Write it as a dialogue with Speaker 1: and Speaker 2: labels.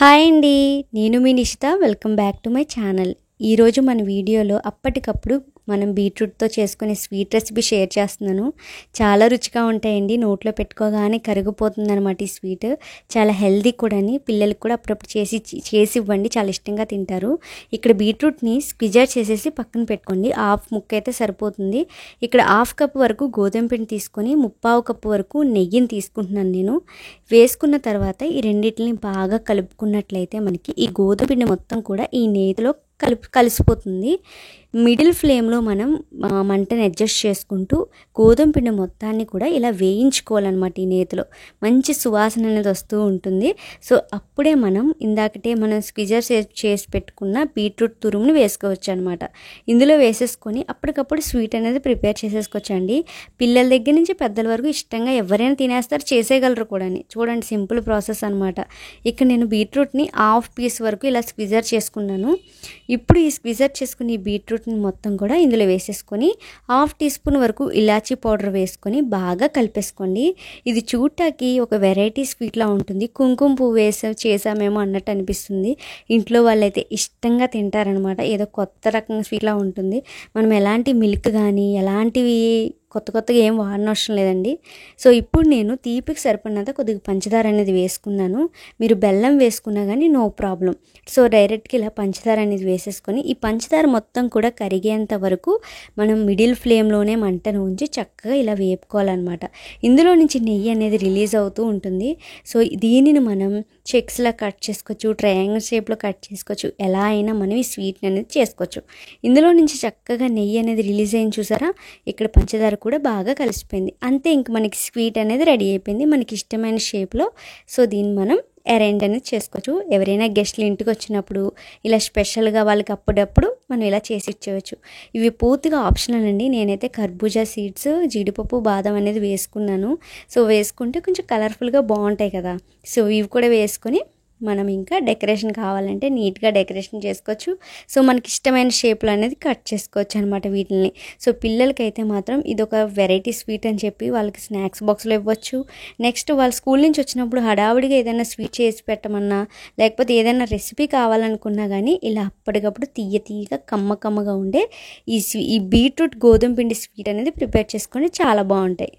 Speaker 1: Hi అండి. నేను మీ Nishita. Welcome back to my channel. ఈరోజు మన వీడియోలో అప్పటికప్పుడు మనం బీట్రూట్తో చేసుకునే స్వీట్ రెసిపీ షేర్ చేస్తున్నాను. చాలా రుచిగా ఉంటాయండి. నోట్లో పెట్టుకోగానే కరిగిపోతుందన్నమాట ఈ స్వీట్. చాలా హెల్దీ కూడాని. పిల్లలకు కూడా అప్పుడప్పుడు చేసి ఇవ్వండి, చాలా ఇష్టంగా తింటారు. ఇక్కడ బీట్రూట్ని స్క్విజర్ చేసేసి పక్కన పెట్టుకోండి. హాఫ్ ముక్క అయితే సరిపోతుంది. ఇక్కడ హాఫ్ కప్ వరకు గోధుమ పిండి తీసుకొని 1/2 కప్పు వరకు నెయ్యిని తీసుకుంటున్నాను నేను. వేసుకున్న తర్వాత ఈ రెండింటిని బాగా కలుపుకున్నట్లయితే మనకి ఈ గోధుమ పిండి మొత్తం కూడా ఈ నెయ్యిలో కలిసిపోతుంది. మిడిల్ ఫ్లేమ్లో మనం మంటని అడ్జస్ట్ చేసుకుంటూ గోధుమ పిండి మొత్తాన్ని కూడా ఇలా వేయించుకోవాలన్నమాట. ఈ నేతిలో మంచి సువాసన అనేది వస్తూ ఉంటుంది. సో అప్పుడే మనం స్క్విజర్ చేసి పెట్టుకున్న బీట్రూట్ తురుముని వేసుకోవచ్చు అనమాట. ఇందులో వేసేసుకొని అప్పటికప్పుడు స్వీట్ అనేది ప్రిపేర్ చేసేసుకోవచ్చండి. పిల్లల దగ్గర నుంచి పెద్దల వరకు ఇష్టంగా ఎవరైనా తినేస్తారు, చేసేయగలరు కూడా. చూడండి, సింపుల్ ప్రాసెస్ అనమాట. ఇక్కడ నేను బీట్రూట్ని హాఫ్ పీస్ వరకు ఇలా స్క్విజర్ చేసుకున్నాను. ఇప్పుడు ఈ స్క్విజర్ చేసుకుని ఈ బీట్రూట్ని మొత్తం కూడా ఇందులో వేసేసుకొని 1/2 టీ స్పూన్ వరకు ఇలాచీ పౌడర్ వేసుకొని బాగా కలిపేసుకోండి. ఇది చూడటానికి ఒక వెరైటీ స్వీట్లా ఉంటుంది. కుంకుమ పువ్వు చేసామేమో అన్నట్టు అనిపిస్తుంది. ఇంట్లో వాళ్ళైతే ఇష్టంగా తింటారనమాట. ఏదో కొత్త రకంగా స్వీట్లా ఉంటుంది. మనం ఎలాంటి మిల్క్ కానీ ఎలాంటివి కొత్తగా ఏం వాడనవసరం లేదండి. సో ఇప్పుడు నేను తీపికి సరిపడినంత కొద్దిగా పంచదార అనేది వేసుకున్నాను. మీరు బెల్లం వేసుకున్నా కానీ నో ప్రాబ్లం. సో డైరెక్ట్గా ఇలా పంచదార అనేది వేసేసుకొని ఈ పంచదార మొత్తం కూడా కరిగేంత వరకు మనం మిడిల్ ఫ్లేమ్లోనే మంటను ఉంచి చక్కగా ఇలా వేపుకోవాలన్నమాట. ఇందులో నుంచి నెయ్యి అనేది రిలీజ్ అవుతూ ఉంటుంది. సో దీనిని మనం చెక్స్లా కట్ చేసుకోవచ్చు, ట్రయాంగిల్ షేప్లో కట్ చేసుకోవచ్చు. ఎలా అయినా మనం ఈ స్వీట్ అనేది చేసుకోవచ్చు. ఇందులో నుంచి చక్కగా నెయ్యి అనేది రిలీజ్ అయింది చూసారా. ఇక్కడ పంచదార కూడా బాగా కలిసిపోయింది. అంతే, ఇంక మనకి స్వీట్ అనేది రెడీ అయిపోయింది మనకి ఇష్టమైన షేప్లో. సో దీన్ని మనం అరేంజ్ అనేది చేసుకోవచ్చు. ఎవరైనా గెస్ట్లు ఇంటికి వచ్చినప్పుడు ఇలా స్పెషల్గా వాళ్ళకి అప్పుడప్పుడు మనం ఇలా చేసి ఇచ్చేయచ్చు. ఇవి పూర్తిగా ఆప్షనల్ అండి. నేనైతే కర్బూజా సీడ్స్, జీడిపప్పు, బాదం అనేది వేసుకున్నాను. సో వేసుకుంటే కొంచెం కలర్ఫుల్గా బాగుంటాయి కదా. సో ఇవి కూడా వేసుకొని మనం ఇంకా డెకరేషన్ కావాలంటే నీట్గా డెకరేషన్ చేసుకోవచ్చు. సో మనకి ఇష్టమైన షేప్లో అనేది కట్ చేసుకోవచ్చు అనమాట వీటిని. సో పిల్లలకైతే మాత్రం ఇది ఒక వెరైటీ స్వీట్ అని చెప్పి వాళ్ళకి స్నాక్స్ బాక్స్లో ఇవ్వచ్చు. నెక్స్ట్ వాళ్ళ స్కూల్ నుంచి వచ్చినప్పుడు హడావుడిగా ఏదైనా స్వీట్ చేసి పెట్టమన్నా, లేకపోతే ఏదైనా రెసిపీ కావాలనుకున్నా కానీ ఇలా అప్పటికప్పుడు తీయగా కమ్మగా ఉండే ఈ బీట్రూట్ గోధుమ పిండి స్వీట్ అనేది ప్రిపేర్ చేసుకొని చాలా బాగుంటాయి.